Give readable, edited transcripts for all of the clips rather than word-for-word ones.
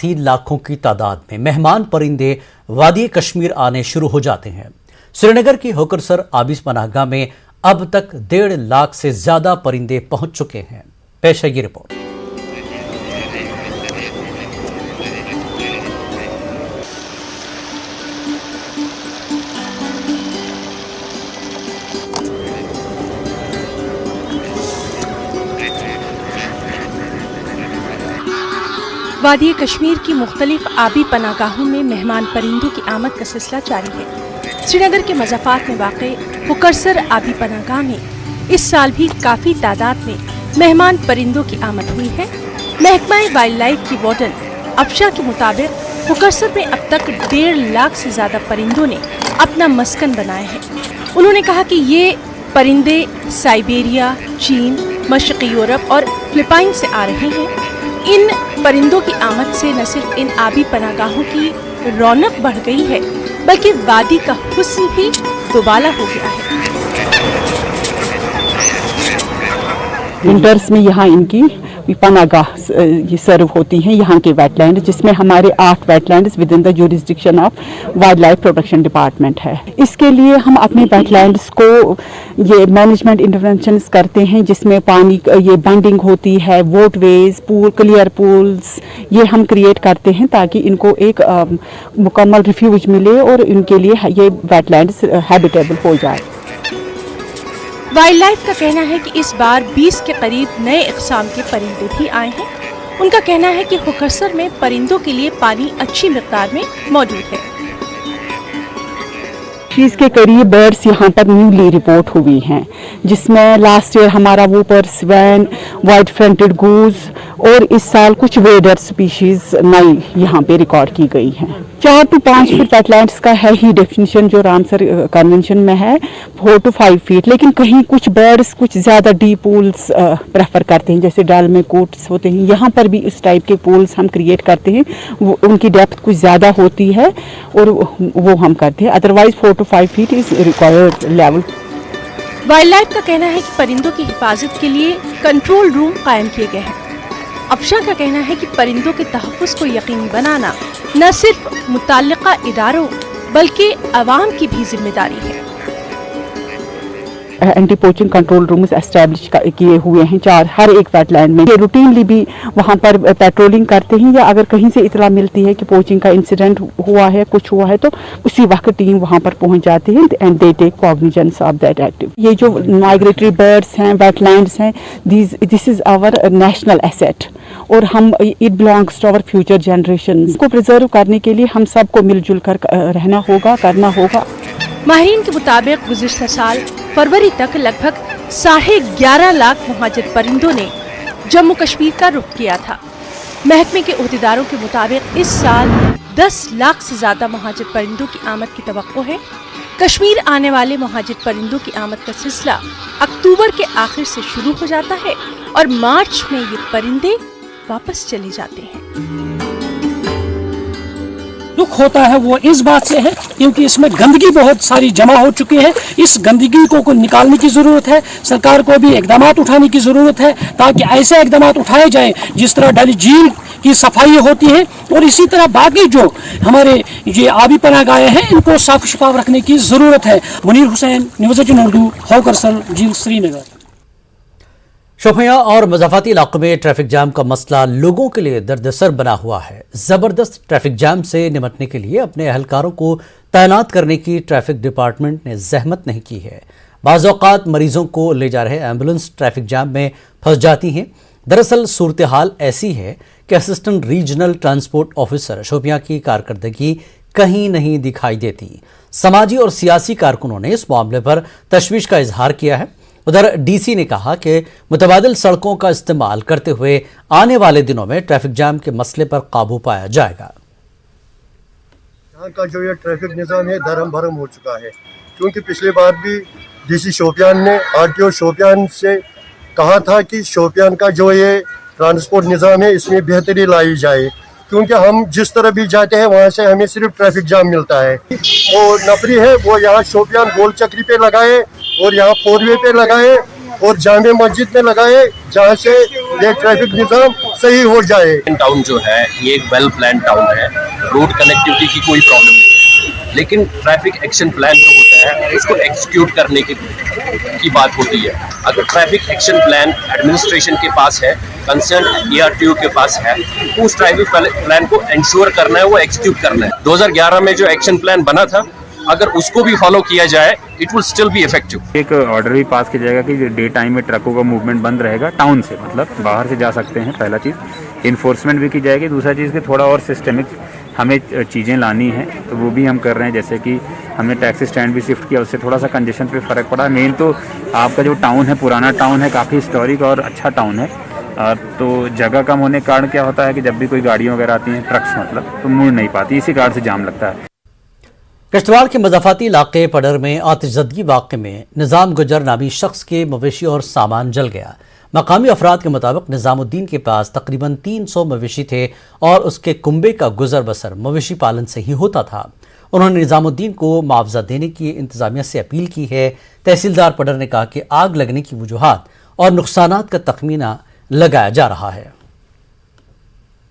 ساتھ ہی لاکھوں کی تعداد میں مہمان پرندے وادی کشمیر آنے شروع ہو جاتے ہیں۔ سری نگر کی ہوکرسر آبی پناہ گاہ میں اب تک 1.5 لاکھ سے زیادہ پرندے پہنچ چکے ہیں۔ پیش ہے یہ رپورٹ۔ وادی کشمیر کی مختلف آبی پناہ گاہوں میں مہمان پرندوں کی آمد کا سلسلہ جاری ہے۔ سری نگر کے مضافات میں واقع ہوکرسر آبی پناہ گاہ میں اس سال بھی کافی تعداد میں مہمان پرندوں کی آمد ہوئی ہے۔ محکمہ وائلڈ لائف کی وارڈن افشا کے مطابق ہوکرسر میں اب تک 1.5 لاکھ سے زیادہ پرندوں نے اپنا مسکن بنایا ہے۔ انہوں نے کہا کہ یہ پرندے سائبیریا، چین، مشرقی یورپ اور فلپائن سے آ رہے ہیں۔ ان پرندوں کی آمد سے نہ صرف ان آبی پناہ گاہوں کی رونق بڑھ گئی ہے بلکہ وادی کا حسن بھی دوبالا ہو گیا ہے۔ ونٹرز میں یہاں ان کی پناہ گاہ یہ سرو ہوتی ہیں، یہاں کے ویٹ لینڈ، جس میں ہمارے 8 wetlands within the jurisdiction of wildlife protection department ہے۔ اس کے لیے ہم اپنے ویٹ لینڈز کو یہ مینجمنٹ انٹرونشنز کرتے ہیں، جس میں پانی یہ بنڈنگ ہوتی ہے، ووٹ ویز، پول، کلیئر پولز، یہ ہم کریٹ کرتے ہیں تاکہ ان کو ایک مکمل ریفیوج ملے اور ان کے لیے یہ ویٹ لینڈز ہیبیٹیبل ہو جائے۔ وائلڈ لائف کا کہنا ہے کہ اس بار 20 کے قریب نئے اقسام کے پرندے بھی آئے ہیں۔ ان کا کہنا ہے کہ ہوکرسر میں پرندوں کے لیے پانی اچھی مقدار میں موجود ہے۔ چیز کے قریب برڈز یہاں پر نیولی رپورٹ ہوئی ہیں، جس میں لاسٹ ایئر ہمارا ووپر، سوین، وائٹ فرنٹڈ گوز اور اس سال کچھ ویڈر سپیشیز نئی یہاں پہ ریکارڈ کی گئی ہیں۔ 4 to 5 فٹ ویٹ لینڈس کا ہے ہی ڈیفینیشن جو رامسر کنونشن میں ہے 4 to 5 فٹ، لیکن کہیں کچھ برڈز کچھ زیادہ ڈیپ پولز پریفر کرتے ہیں، جیسے ڈل میں کوٹس ہوتے ہیں، یہاں پر بھی اس ٹائپ کے پولز ہم کریٹ کرتے ہیں، ان کی ڈیپتھ کچھ زیادہ ہوتی ہے اور وہ ہم کرتے ہیں، otherwise 4 to 5 foot is required level. Wildlife کا کہنا ہے کہ پرندوں کی حفاظت کے لیے کنٹرول روم قائم کیے گئے ہیں۔ افشا کا کہنا ہے کہ پرندوں کے تحفظ کو یقینی بنانا نہ صرف متعلقہ اداروں بلکہ عوام کی بھی ذمہ داری ہے۔ اینٹی پوچنگ کنٹرول رومز اسٹیبلش کیے ہوئے ہیں ہر ایک ویٹ لینڈ میں، یہ روٹینلی بھی وہاں پر پیٹرولنگ کرتے ہیں، یا اگر کہیں سے اطلاع ملتی ہے کہ پوچنگ کا انسیڈنٹ ہوا ہے، کچھ ہوا ہے، تو اسی وقت ٹیم وہاں پر پہنچ جاتی ہے and they take cognizance of that activity. یہ جو مائگریٹری برڈس ہیں، ویٹ لینڈس ہیں، this is our national asset اور ہم it belongs to our future generations کو پریزرو کرنے کے لیے ہم سب کو مل جل کر رہنا ہوگا، کرنا ہوگا۔ ماہرین کے مطابق گزشتہ سال فروری تک لگ بھگ 11.5 لاکھ مہاجر پرندوں نے جموں کشمیر کا رخ کیا تھا۔ محکمے کے عہدیداروں کے مطابق اس سال 10 لاکھ سے زیادہ مہاجر پرندوں کی آمد کی توقع ہے۔ کشمیر آنے والے مہاجر پرندوں کی آمد کا سلسلہ اکتوبر کے آخر سے شروع ہو جاتا ہے اور مارچ میں یہ پرندے واپس چلے جاتے ہیں۔ دکھ ہوتا ہے وہ اس بات سے ہے کیونکہ اس میں گندگی بہت ساری جمع ہو چکی ہے، اس گندگی کو نکالنے کی ضرورت ہے، سرکار کو بھی اقدامات اٹھانے کی ضرورت ہے تاکہ ایسے اقدامات اٹھائے جائیں جس طرح ڈل جھیل کی صفائی ہوتی ہے، اور اسی طرح باقی جو ہمارے یہ آبی پناہ گاہیں ہیں ان کو صاف شفاف رکھنے کی ضرورت ہے۔ منیر حسین، نیوز 18 اردو، ہوکرسر، جھیل، سری نگر۔ شوپیاں اور مضافاتی علاقوں میں ٹریفک جام کا مسئلہ لوگوں کے لیے دردسر بنا ہوا ہے۔ زبردست ٹریفک جام سے نمٹنے کے لیے اپنے اہلکاروں کو تعینات کرنے کی ٹریفک ڈپارٹمنٹ نے زحمت نہیں کی ہے۔ بعض اوقات مریضوں کو لے جا رہے ایمبولنس ٹریفک جام میں پھنس جاتی ہیں۔ دراصل صورتحال ایسی ہے کہ assistant regional transport officer Shopian کی کارکردگی کہیں نہیں دکھائی دیتی۔ سماجی اور سیاسی کارکنوں نے اس معاملے پر تشویش کا اظہار کیا ہے۔ ادھر ڈی سی نے کہا کہ متبادل سڑکوں کا استعمال کرتے ہوئے آنے والے دنوں میں ٹریفک جام کے مسئلے پر قابو پایا جائے گا۔ یہاں کا جو یہ ٹریفک نظام ہے درہم بھرم ہو چکا ہے، کیونکہ پچھلی بار بھی ڈی سی شوپیان نے RTO شوپیان سے کہا تھا کہ شوپیان کا جو یہ ٹرانسپورٹ نظام ہے اس میں بہتری لائی جائے، کیونکہ ہم جس طرح بھی جاتے ہیں وہاں سے ہمیں صرف ٹریفک جام ملتا ہے۔ وہ نفری ہے وہ یہاں شوپیان گول چکری پہ لگائے اور یہاں 4 وے پہ لگائے اور جامع مسجد میں لگائے، جہاں سے ये ट्रैफिक निज़ाम सही हो जाए। टाउन जो है ये एक वेल प्लान टाउन है, रोड कनेक्टिविटी की कोई प्रॉब्लम नहीं है, लेकिन ट्रैफिक एक्शन प्लान जो होता है उसको एक्सिक्यूट करने की बात होती है। अगर ट्रैफिक एक्शन प्लान एडमिनिस्ट्रेशन के पास है, कंसर्न ARTO के पास है, तो उस ट्रैफिक प्लान को इंश्योर करना है, वो एक्सिक्यूट करना है। 2011 में जो एक्शन प्लान बना था, अगर उसको भी फॉलो किया जाए, it will still be effective. एक ऑर्डर भी पास किया जाएगा कि डे टाइम में ट्रकों का मूवमेंट बंद रहेगा टाउन से, मतलब बाहर से जा सकते हैं। पहला चीज़ इन्फोर्समेंट भी की जाएगी। दूसरा चीज़ कि थोड़ा और सिस्टमिक हमें चीज़ें लानी है, तो वो भी हम कर रहे हैं। जैसे कि हमने टैक्सी स्टैंड भी शिफ्ट किया, उससे थोड़ा सा कंजेशन पे फ़र्क पड़ा। मेन तो आपका जो टाउन है, पुराना टाउन है, काफ़ी हिस्टोरिक और अच्छा टाउन है, तो जगह कम होने के कारण क्या होता है कि जब भी कोई गाड़ियाँ वगैरह आती हैं, ट्रक्स मतलब, तो मुड़ नहीं पाती, इसी कारण से जाम लगता है। किश्तवाड़ के मज़ाफ़ाती इलाके पडर में आतिशज़दगी वाक़े में निज़ाम गुजर नामी शख्स के मवेशी और सामान जल गया। मकामी अफराद के मुताबिक निज़ामुद्दीन के पास तकरीबन 300 मवेशी थे और उसके कुंबे का गुजर बसर मवेशी पालन से ही होता था। उन्होंने निज़ामुद्दीन को मुआवजा देने की इंतज़ामिया से अपील की है। तहसीलदार पडर ने कहा कि आग लगने की वजूहात और नुकसानात का तखमीना लगाया जा रहा है।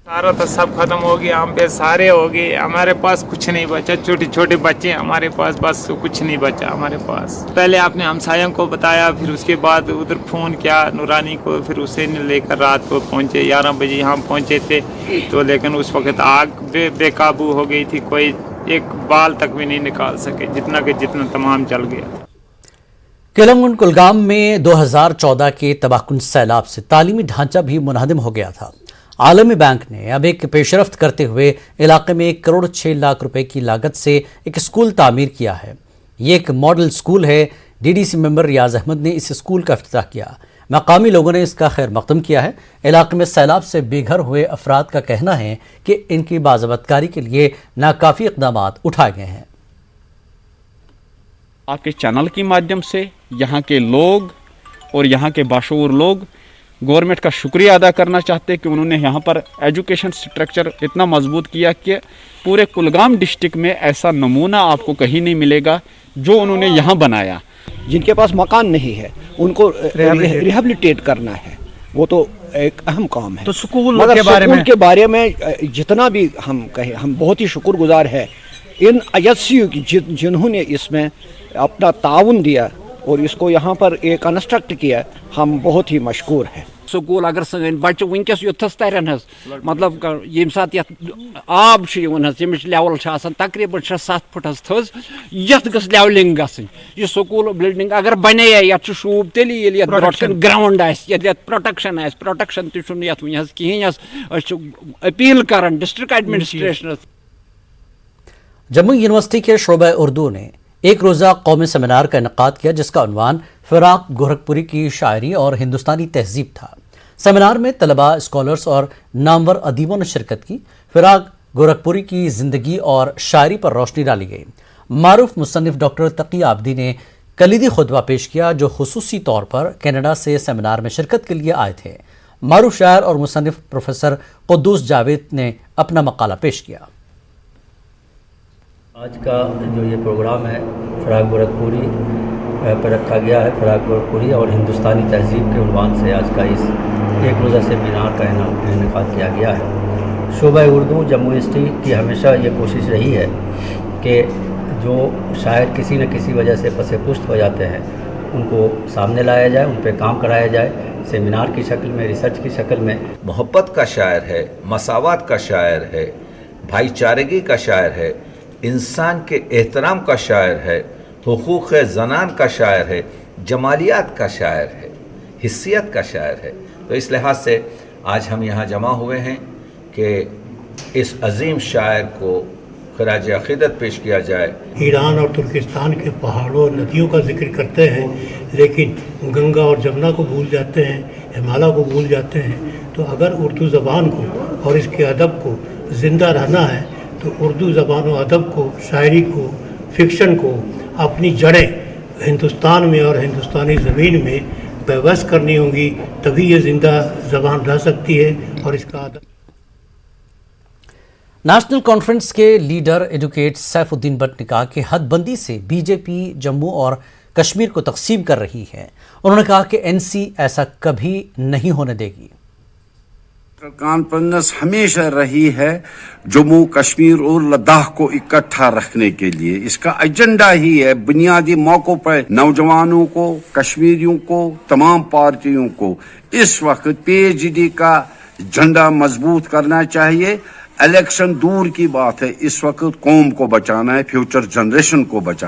सारा तो सब खत्म हो गया, हम पे सारे हो गए, हमारे पास कुछ नहीं बचा। छोटे छोटे बच्चे हमारे पास, बस कुछ नहीं बचा हमारे पास। पहले आपने हमसायों को बताया, फिर उसके बाद उधर फ़ोन किया नूरानी को, फिर उसे लेकर रात को पहुँचे, 11 बजे यहाँ पहुँचे थे, तो लेकिन उस वक्त आग बेकाबू हो गई थी, कोई एक बाल तक भी नहीं निकाल सके, जितना कि जितना तमाम जल गया। केलंगन कुलगाम में 2014 के तबाहकुन सैलाब से तालीमी ढांचा भी मुनहदम हो गया था। आलमी बैंक ने अब एक पेशरफ्त करते हुए इलाके में 1 करोड़ 6 लाख रुपए की लागत से एक स्कूल तामीर किया है। ये एक मॉडल स्कूल है। DDC मेंबर रियाज अहमद ने इस स्कूल का इफ्तिताह किया। मकामी लोगों ने इसका खैर मकदम किया है। इलाके में सैलाब से बेघर हुए अफराद का कहना है कि इनकी बाज़ाबतकारी के लिए नाकाफ़ी इक़दाम उठाए गए हैं। आपके चैनल के माध्यम से यहाँ के लोग और यहाँ के बाशऊर लोग गवर्नमेंट का शुक्रिया अदा करना चाहते हैं कि उन्होंने यहाँ पर एजुकेशन स्ट्रक्चर इतना मजबूत किया कि पूरे कुलगाम डिस्ट्रिक्ट में ऐसा नमूना आपको कहीं नहीं मिलेगा जो उन्होंने यहाँ बनाया। जिनके पास मकान नहीं है उनको रिहेबिलिटेट करना है, वो तो एक अहम काम है। तो स्कूल के बारे में जितना भी हम कहें, हम बहुत ही शुक्रगुजार है इन ISCU की जिन्होंने इसमें अपना ताउन दिया और इसको यहाँ पर एक कंस्ट्रक्ट किया। हम बहुत ही मशकूर हैं। स्कूल अगर सन बच्चे वनकस युथस तरन मतलब ये सात आब यमिच लेवल तकरीबन 7 फुट थज यथ गस लेवलिंग गसन। यह स्कूल बिल्डिंग अगर बने ये शूब तेल ग्राउंड प्रोटेक्शन प्रोटेक्शन तहन अपील कर डिस्ट्रिक्ट एडमिनिस्ट्रेशन। जम्मू यूनिवर्सिटी के शोबा उर्दू ने एक रोज़ा कौमी सेमिनार का इनेकाद किया जिसका उन्वान फिराक गोरखपुरी की शायरी और हिंदुस्तानी तहजीब था। सेमिनार में तलबा, स्कॉलर्स और नामवर अदीबों ने शिरकत की। फिराक गोरखपुरी की ज़िंदगी और शायरी पर रोशनी डाली गई। मारूफ मुसन्निफ डॉक्टर तकी आबदी ने कलीदी खुतबा पेश किया जो खुसूसी तौर पर कनाडा से सेमिनार में शिरकत के लिए आए थे। मारूफ शायर और मुसन्निफ प्रोफेसर कुद्दूस जावेद ने अपना मकाला पेश किया। आज का जो ये प्रोग्राम है फिराक गोरखपुरी पर रखा गया है। फिराक गोरखपुरी और हिंदुस्तानी तहजीब के उन्वान से आज का इस एक रोज़ा सेमिनार का इनेकाद किया गया है। शोबा उर्दू जम्मू यूनिवर्सिटी की हमेशा ये कोशिश रही है कि जो शायर किसी न किसी वजह से पसे पुश्त हो जाते हैं उनको सामने लाया जाए, उन पर काम कराया जाए, सेमिनार की शक्ल में, रिसर्च की शक्ल में। मोहब्बत का शायर है, मसावत का शायर है, भाईचारगी का शायर है, इंसान के एहतराम का शायर है, हुकूक़ ज़नान का शायर है, जमालियात का शायर है, हिस्सियत का शायर है। तो इस लिहाज से आज हम यहाँ जमा हुए हैं कि इस अजीम शायर को खराज अक़ीदत पेश किया जाए। ईरान और तुर्किस्तान के पहाड़ों और नदियों का जिक्र करते हैं लेकिन गंगा और जमुना को भूल जाते हैं, हिमालय को भूल जाते हैं। तो अगर उर्दू ज़बान को और इसके अदब को ज़िंदा रहना है तो उर्दू ज़बान और अदब को, शायरी को, फिक्शन को अपनी जड़ें हिंदुस्तान में और हिंदुस्तानी ज़मीन में बेबस करनी होंगी, तभी ये ज़िंदा ज़बान रह सकती है और इसका अदब। नेशनल कॉन्फ्रेंस के लीडर एडवोकेट सैफुद्दीन भट्ट ने कहा कि हदबंदी से बीजेपी जम्मू और कश्मीर को तकसीम कर रही है। उन्होंने कहा कि NC ऐसा कभी नहीं होने देगी। कॉन्फ्रेंस हमेशा रही है जम्मू कश्मीर और लद्दाख को इकट्ठा रखने के लिए। इसका एजेंडा ही है बुनियादी मौकों पर नौजवानों को, कश्मीरियों को, तमाम पार्टियों को इस वक्त PhD का झंडा मजबूत करना चाहिए। इलेक्शन दूर की बात है, इस वक्त कौम को बचाना है, फ्यूचर जनरेशन को बचाना है।